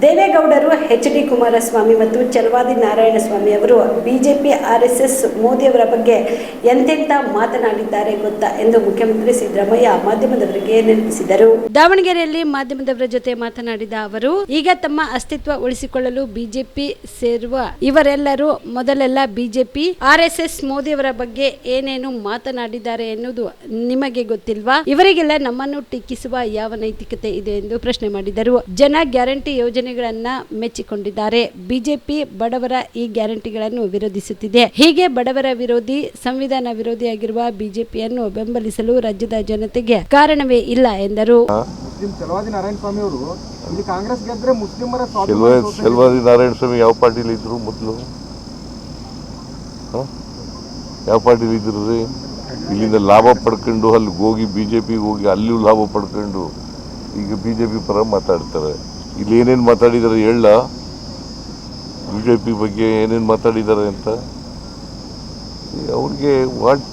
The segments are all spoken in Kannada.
ದೇವೇಗೌಡರು ಎಚ್.ಡಿ. ಕುಮಾರಸ್ವಾಮಿ ಮತ್ತು ಛಲವಾದಿ ನಾರಾಯಣಸ್ವಾಮಿ ಅವರು ಬಿಜೆಪಿ ಆರ್ಎಸ್ಎಸ್ ಮೋದಿಯವರ ಬಗ್ಗೆ ಎಂತೆಂಥ ಮಾತನಾಡಿದ್ದಾರೆ ಗೊತ್ತಾ ಎಂದು ಮುಖ್ಯಮಂತ್ರಿ ಸಿದ್ದರಾಮಯ್ಯ ಮಾಧ್ಯಮದವರಿಗೆ ನೆನಪಿಸಿದರು. ದಾವಣಗೆರೆಯಲ್ಲಿ ಮಾಧ್ಯಮದವರ ಜೊತೆ ಮಾತನಾಡಿದ ಅವರು, ಈಗ ತಮ್ಮ ಅಸ್ತಿತ್ವ ಉಳಿಸಿಕೊಳ್ಳಲು ಬಿಜೆಪಿ ಸೇರುವ ಇವರೆಲ್ಲರೂ ಮೊದಲೆಲ್ಲ ಬಿಜೆಪಿ ಆರ್ಎಸ್ಎಸ್ ಮೋದಿಯವರ ಬಗ್ಗೆ ಏನೇನು ಮಾತನಾಡಿದ್ದಾರೆ ಎನ್ನುವುದು ನಿಮಗೆ ಗೊತ್ತಿಲ್ವಾ? ಇವರಿಗೆಲ್ಲ ನಮ್ಮನ್ನು ಟೀಕಿಸುವ ಯಾವ ನೈತಿಕತೆ ಇದೆ ಎಂದು ಪ್ರಶ್ನೆ ಮಾಡಿದರು. ಜನ ಗ್ಯಾರಂಟಿ ಯೋಜನೆಗಳನ್ನ ಮೆಚ್ಚಿಕೊಂಡಿದ್ದಾರೆ. ಬಿಜೆಪಿ ಬಡವರ ಈ ಗ್ಯಾರಂಟಿಗಳನ್ನು ವಿರೋಧಿಸುತ್ತಿದೆ. ಹೀಗೆ ಬಡವರ ವಿರೋಧಿ, ಸಂವಿಧಾನ ವಿರೋಧಿಯಾಗಿರುವ ಬಿಜೆಪಿಯನ್ನು ಬೆಂಬಲಿಸಲು ರಾಜ್ಯದ ಜನತೆಗೆ ಕಾರಣವೇ ಇಲ್ಲ ಎಂದರು. ಛಲವಾದಿ ನಾರಾಯಣಸ್ವಾಮಿ ಅವರು ಇಲ್ಲಿ ಕಾಂಗ್ರೆಸ್ ಗೆದ್ರೆ ಮುಸ್ಲಿಮರ ಛಲವಾದಿ ನಾರಾಯಣಸ್ವಾಮಿ ಯಾವ ಪಾರ್ಟಿಲಿ ಇದ್ರು? ಮೊದಲು ಯಾವ ಪಾರ್ಟಿಲಿ ಇದ್ರು ರೀ? ಇಲ್ಲಿಂದ ಲಾಭ ಪಡ್ಕೊಂಡು ಅಲ್ಲಿ ಹೋಗಿ ಬಿಜೆಪಿಗೆ ಹೋಗಿ ಅಲ್ಲಿಯೂ ಲಾಭ ಪಡ್ಕೊಂಡು ಈಗ ಬಿಜೆಪಿ ಪರ ಮಾತಾಡ್ತಾರೆ. ಇಲ್ಲಿ ಏನೇನು ಮಾತಾಡಿದ್ದಾರೆ ಹೇಳ, ಬಿಜೆಪಿ ಬಗ್ಗೆ ಏನೇನು ಮಾತಾಡಿದ್ದಾರೆ ಅಂತ. ಅವ್ರಿಗೆ ವಾಟ್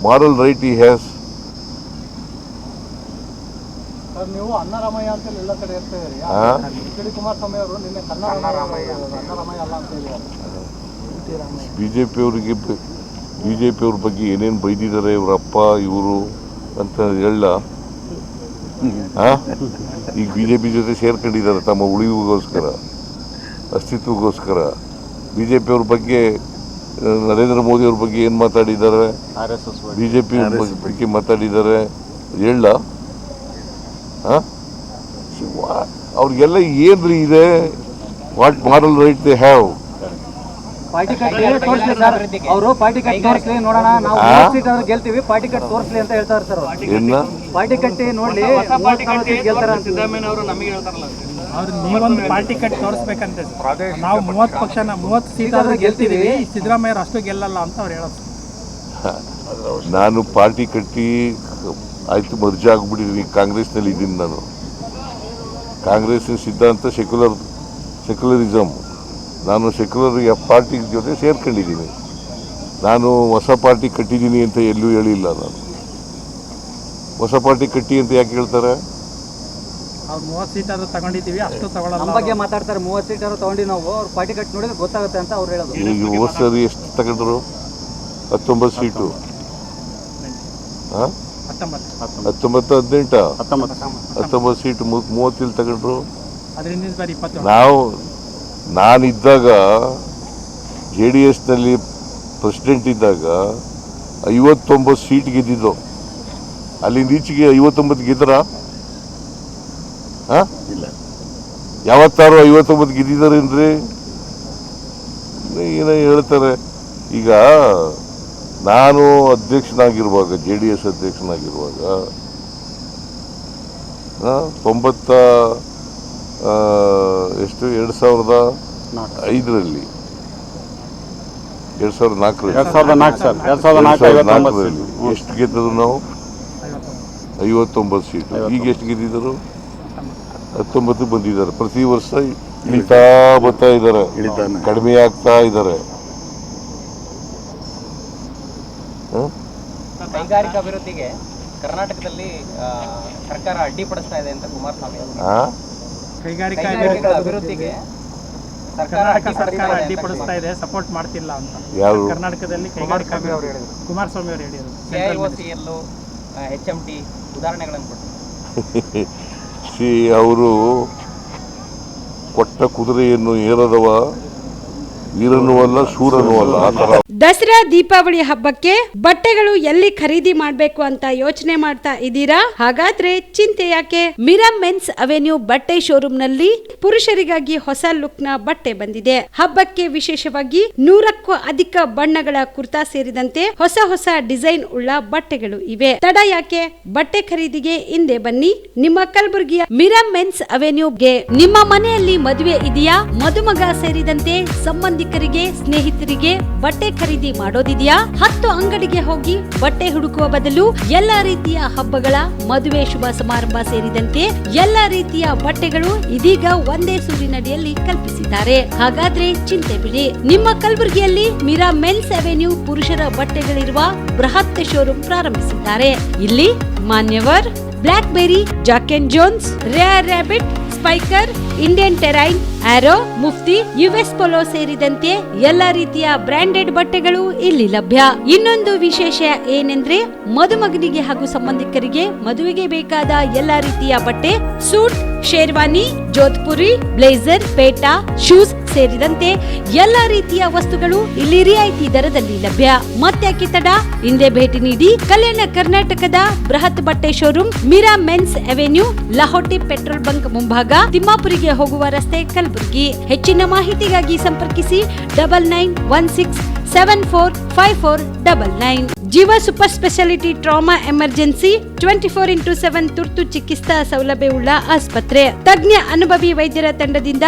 ಮಾರಲ್ ರೈಟ್ ಈ ಹ್ಯಾಸ್? ನೀವು ಅನ್ನರಾಮಯ್ಯ ಅಂತ ಎಲ್ಲ ಕಡೆ ಇರ್ತೀರಿ. ಎಚ್.ಡಿ. ಕುಮಾರಸ್ವಾಮಿ ಅವರು ನಿನ್ನೆ ಅನ್ನರಾಮಯ್ಯ ಅಲ್ಲ ಅಂತ ಹೇಳಿದ್ದಾರೆ. ಬಿಜೆಪಿ ಅವ್ರ ಬಗ್ಗೆ ಏನೇನು ಬೈದಿದ್ದಾರೆ ಇವರ ಅಪ್ಪ ಇವರು ಅಂತ ಹೇಳ. ಈಗ ಬಿಜೆಪಿ ಜೊತೆ ಸೇರ್ಕೊಂಡಿದ್ದಾರೆ ತಮ್ಮ ಉಳಿವಿಗೋಸ್ಕರ, ಅಸ್ತಿತ್ವಗೋಸ್ಕರ. ಬಿಜೆಪಿ ಅವ್ರ ಬಗ್ಗೆ, ನರೇಂದ್ರ ಮೋದಿ ಅವ್ರ ಬಗ್ಗೆ ಏನು ಮಾತಾಡಿದ್ದಾರೆ, ಬಿಜೆಪಿ ಬಗ್ಗೆ ಮಾತಾಡಿದ್ದಾರೆ ಹೇಳ. ಅವ್ರಿಗೆಲ್ಲ ಏನ್ರಿ ಇದೆ? What moral right they have? Party cut ತೋರಿಸ್ಲಿ ಸರ್, ಅವರು ಪಾರ್ಟಿ ಕಟ್ ತೋರಿಸ್ಲಿ, ನೋಡೋಣ ನಾವು ಸೀಟ್ ಆದ್ರೂ ಗೆಲ್ತೀವಿ, ಪಾರ್ಟಿ ಕಟ್ ತೋರಿಸ್ಲಿ ಅಂತ ಹೇಳ್ತಾರೆ ಸರ್. ಏನ ಪಾರ್ಟಿ ಕಟ್ಟಿ ನೋಡ್ಲಿ, ಗೆಲ್ತಾರ ಸಿದ್ದರಾಮಯ್ಯ ಅವರು ನಮಗೆ ಹೇಳ್ತಾರಲ್ಲ, ಅವ್ರು ನೀವೊಂದು ಪಾರ್ಟಿ ಕಟ್ ತೋರಿಸ್ಬೇಕಂತೆ. ನಾವು 30 ಸೀಟ್ ಆದ್ರೂ ಗೆಲ್ತೀವಿ, ಸಿದ್ದರಾಮಯ್ಯ ಅವರು ಅಷ್ಟು ಗೆಲ್ಲಲ್ಲ ಅಂತ ಅವ್ರು ಹೇಳೋದು. ನಾನು ಪಾರ್ಟಿ ಕಟ್ಟಿ ಆಯ್ತು, ಮರ್ಜಿ ಆಗ್ಬಿಟ್ಟಿದ್ದೀನಿ, ಕಾಂಗ್ರೆಸ್ನಲ್ಲಿ ಇದ್ದೀನಿ. ನಾನು ಕಾಂಗ್ರೆಸ್ಸಿನ ಸಿದ್ಧಾಂತ ಸೆಕ್ಯುಲರಿಸಮ್. ನಾನು ಸೆಕ್ಯುಲರ್ ಪಾರ್ಟಿ ಜೊತೆ ಸೇರ್ಕೊಂಡಿದ್ದೀನಿ. ನಾನು ಹೊಸ ಪಾರ್ಟಿ ಕಟ್ಟಿದ್ದೀನಿ ಅಂತ ಎಲ್ಲೂ ಹೇಳಿಲ್ಲ. ನಾನು ಹೊಸ ಪಾರ್ಟಿ ಕಟ್ಟಿ ಅಂತ ಯಾಕೆ ಹೇಳ್ತಾರೆ? 30 ಸೀಟ್ ಆದ್ರೂ ತಗೊಂಡಿದ್ದೀವಿ, ಅಷ್ಟು ತಗೊಳ್ಳಲ್ಲ. ನಮ್ಮ ಬಗ್ಗೆ ಮಾತಾಡ್ತಾರೆ. 30 ಸೀಟ್ ಆದ್ರೂ ತಗೊಂಡು ನಾವು ಅವ್ರು ಪಾರ್ಟಿ ಕಟ್ ನೋಡಿದ್ರೆ ಗೊತ್ತಾಗುತ್ತೆ ಅಂತ ಅವ್ರು ಹೇಳೋದು. ಈಗ ಹೋದ ಸರಿ ಎಷ್ಟು ತಗೊಂಡ್ರು? 19 ಸೀಟು. 19 ಸೀಟು 30 ತಗೊಂಡ್ರು. ನಾನಿದ್ದಾಗ JDSನಲ್ಲಿ ಪ್ರೆಸಿಡೆಂಟ್ ಇದ್ದಾಗ 59 ಸೀಟ್ ಗೆದ್ದಿದ್ದು. ಅಲ್ಲಿಂದ ಈಚೆಗೆ 59 ಗೆದ್ದರ? ಯಾವತ್ತಾರು 59 ಗೆದ್ದಿದ್ದಾರೇನ್ರಿ? ಏನೋ ಹೇಳ್ತಾರೆ. ಈಗ ನಾನು ಅಧ್ಯಕ್ಷನಾಗಿರುವಾಗ, JDS ಅಧ್ಯಕ್ಷನಾಗಿರುವಾಗ 2005ರಲ್ಲಿ 2004ರಲ್ಲಿ ಎಷ್ಟು ಗೆದ್ದರು ನಾವು? 59 ಸೀಟು. ಈಗ ಎಷ್ಟು ಗೆದ್ದಿದ್ದರು? 19 ಬಂದಿದ್ದಾರೆ. ಪ್ರತಿ ವರ್ಷ ಇಳಿತಾ ಬರ್ತಾ ಇದ್ದಾರೆ, ಕಡಿಮೆ ಆಗ್ತಾ ಇದ್ದಾರೆ. ಕೈಗಾರಿಕಾ ಅಭಿವೃದ್ಧಿಗೆ ಕರ್ನಾಟಕದಲ್ಲಿ ಸರ್ಕಾರ ಅಡ್ಡಿಪಡಿಸ್ತಾ ಇದೆ ಅಂತ ಕುಮಾರಸ್ವಾಮಿ ಅವರು. ಕೈಗಾರಿಕಾ ಅಭಿವೃದ್ಧಿಗೆ ಸರ್ಕಾರ ಅಡ್ಡಿಪಡಿಸ್ತಾ ಇದೆ, ಸಪೋರ್ಟ್ ಮಾಡ್ತಿಲ್ಲ ಅಂತ ಯಾರು? ಕರ್ನಾಟಕದಲ್ಲಿ ಕೈಗಾರಿಕಾ ಕುಮಾರಸ್ವಾಮಿ ಅವರು ಹೇಳಿದರು. KIOCL, HMT ಉದಾಹರಣೆಗಳನ್ನು ಕೊಟ್ಟು ಅವರು ಕೊಟ್ಟ ಕುದುರೆಯನ್ನು ಏರದವ ವೀರನೂ ಅಲ್ಲ, ಶೂರನೂ ಅಲ್ಲ. ಆ ತರ ದಸರಾ ದೀಪಾವಳಿ ಹಬ್ಬಕ್ಕೆ ಬಟ್ಟೆಗಳು ಎಲ್ಲಿ ಖರೀದಿ ಮಾಡಬೇಕು ಅಂತ ಯೋಚನೆ ಮಾಡ್ತಾ ಇದ್ದೀರಾ? ಹಾಗಾದ್ರೆ ಚಿಂತೆ ಯಾಕೆ? ಮಿರಾ ಮೆನ್ಸ್ ಅವೆನ್ಯೂ ಬಟ್ಟೆ ಶೋರೂಮ್ ನಲ್ಲಿ ಪುರುಷರಿಗಾಗಿ ಹೊಸ ಲುಕ್ ನ ಬಟ್ಟೆ ಬಂದಿದೆ. ಹಬ್ಬಕ್ಕೆ ವಿಶೇಷವಾಗಿ 100ಕ್ಕೂ ಅಧಿಕ ಬಣ್ಣಗಳ ಕುರ್ತಾ ಸೇರಿದಂತೆ ಹೊಸ ಡಿಸೈನ್ ಉಳ್ಳ ಬಟ್ಟೆಗಳು ಇವೆ. ತಡ ಯಾಕೆ? ಬಟ್ಟೆ ಖರೀದಿಗೆ ಹಿಂದೆ ಬನ್ನಿ. ನಿಮ್ಮ ಕಲಬುರಗಿಯ ಮಿರಾ ಮೆನ್ಸ್ ಅವೆನ್ಯೂಗೆ. ನಿಮ್ಮ ಮನೆಯಲ್ಲಿ ಮದುವೆ ಇದೆಯಾ? ಮದುಮಗ ಸೇರಿದಂತೆ ಸಂಬಂಧಿಕರಿಗೆ, ಸ್ನೇಹಿತರಿಗೆ ಬಟ್ಟೆ ಖರೀದಿ ಮಾಡೋದಿದೆಯಾ? 10 ಅಂಗಡಿಗೆ ಹೋಗಿ ಬಟ್ಟೆ ಹುಡುಕುವ ಬದಲು ಎಲ್ಲಾ ರೀತಿಯ ಹಬ್ಬಗಳ, ಮದುವೆ, ಶುಭ ಸಮಾರಂಭ ಸೇರಿದಂತೆ ಎಲ್ಲಾ ರೀತಿಯ ಬಟ್ಟೆಗಳು ಇದೀಗ ಒಂದೇ ಸೂರಿನಡಿಯಲ್ಲಿ ಕಲ್ಪಿಸಿದ್ದಾರೆ. ಹಾಗಾದ್ರೆ ಚಿಂತೆ ಬಿಡಿ. ನಿಮ್ಮ ಕಲಬುರಗಿಯಲ್ಲಿ ಮಿರಾ ಮೆನ್ಸ್ ಅವೆನ್ಯೂ ಪುರುಷರ ಬಟ್ಟೆಗಳಿರುವ ಬೃಹತ್ ಶೋರೂಮ್ ಪ್ರಾರಂಭಿಸಿದ್ದಾರೆ. ಇಲ್ಲಿ Manyavar, Blackberry, Jack and Jones, Rare Rabbit, Spykar, Indian Terrain, Arrow, Mufti, US Polo ಸೇರಿದಂತೆ ಎಲ್ಲಾ ರೀತಿಯ ಬ್ರಾಂಡೆಡ್ ಬಟ್ಟೆಗಳು ಇಲ್ಲಿ ಲಭ್ಯ. ಇನ್ನೊಂದು ವಿಶೇಷ ಏನೆಂದ್ರೆ ಮದುಮಗನಿಗೆ ಹಾಗೂ ಸಂಬಂಧಿಕರಿಗೆ ಮದುವೆಗೆ ಬೇಕಾದ ಎಲ್ಲಾ ರೀತಿಯ ಬಟ್ಟೆ, ಸೂಟ್, ಶೇರ್ವಾನಿ, ಜೋಧ್ಪುರಿ, ಬ್ಲೇಸರ್, ಪೇಟಾ, ಶೂಸ್ ಸೇರಿದಂತೆ ಎಲ್ಲಾ ರೀತಿಯ ವಸ್ತುಗಳು ಇಲ್ಲಿ ರಿಯಾಯಿತಿ ದರದಲ್ಲಿ ಲಭ್ಯ. ಮತ್ತ್ಯಾಕೆ ತಡ, ಹಿಂದೆ ಭೇಟಿ ನೀಡಿ. ಕಲ್ಯಾಣ ಕರ್ನಾಟಕದ ಬೃಹತ್ ಬಟ್ಟೆ showroom Meera men's avenue, Lahoti petrol bunk ಮುಂಭಾಗ, ತಿಮ್ಮಾಪುರಿಗೆ ಹೋಗುವ ರಸ್ತೆ, ಕಲಬುರಗಿ. ಹೆಚ್ಚಿನ ಮಾಹಿತಿಗಾಗಿ ಸಂಪರ್ಕಿಸಿ 9916745499. ಜೀವ super speciality trauma emergency 24x7 ತುರ್ತು ಚಿಕಿತ್ಸಾ ಸೌಲಭ್ಯವುಳ್ಳ ಆಸ್ಪತ್ರೆ. ತಜ್ಞ ಅನುಭವಿ ವೈದ್ಯರ ತಂಡದಿಂದ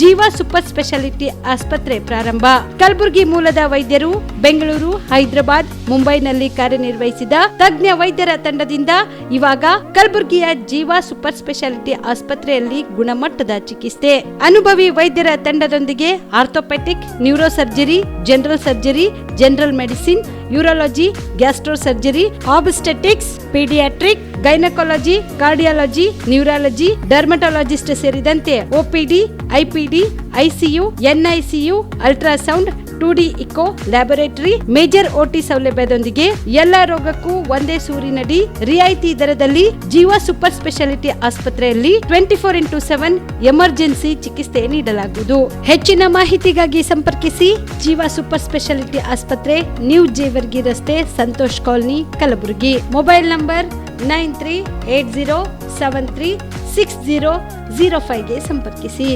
ಜೀವ ಸೂಪರ್ ಸ್ಪೆಷಾಲಿಟಿ ಆಸ್ಪತ್ರೆ ಪ್ರಾರಂಭ. ಕಲಬುರಗಿ ಮೂಲದ ವೈದ್ಯರು ಬೆಂಗಳೂರು, ಹೈದರಾಬಾದ್, ಮುಂಬೈನಲ್ಲಿ ಕಾರ್ಯನಿರ್ವಹಿಸಿದ ತಜ್ಞ ವೈದ್ಯರ ತಂಡದಿಂದ ಇವಾಗ ಕಲಬುರಗಿಯ ಜೀವ ಸೂಪರ್ ಸ್ಪೆಷಾಲಿಟಿ ಆಸ್ಪತ್ರೆಯಲ್ಲಿ ಗುಣಮಟ್ಟದ ಚಿಕಿತ್ಸೆ. ಅನುಭವಿ ವೈದ್ಯರ ತಂಡದೊಂದಿಗೆ orthopaedic, neuro surgery, general surgery, general medicine, urology, gastro surgery, obstetrics, paediatric, gynaecology, cardiology, neurology, dermatologist ಸೇರಿದಂತೆ OPD, IPD, ICU, NICU, ultrasound, 2D echo, laboratory, major OT ಸೌಲಭ್ಯದೊಂದಿಗೆ ಎಲ್ಲಾ ರೋಗಕ್ಕೂ ಒಂದೇ ಸೂರಿನಡಿ ರಿಯಾಯಿತಿ ದರದಲ್ಲಿ ಜೀವ ಸೂಪರ್ ಸ್ಪೆಷಾಲಿಟಿ ಆಸ್ಪತ್ರೆಯಲ್ಲಿ 24x7 ಎಮರ್ಜೆನ್ಸಿ ಚಿಕಿತ್ಸೆ ನೀಡಲಾಗುವುದು. ಹೆಚ್ಚಿನ ಮಾಹಿತಿಗಾಗಿ ಸಂಪರ್ಕಿಸಿ ಜೀವ ಸೂಪರ್ ಸ್ಪೆಷಾಲಿಟಿ ಆಸ್ಪತ್ರೆ, ನ್ಯೂ ಜೇವರ್ಗಿ ರಸ್ತೆ, Santosh colony, Kalaburagi. Mobile number 9380736005 ಗೆ ಸಂಪರ್ಕಿಸಿ.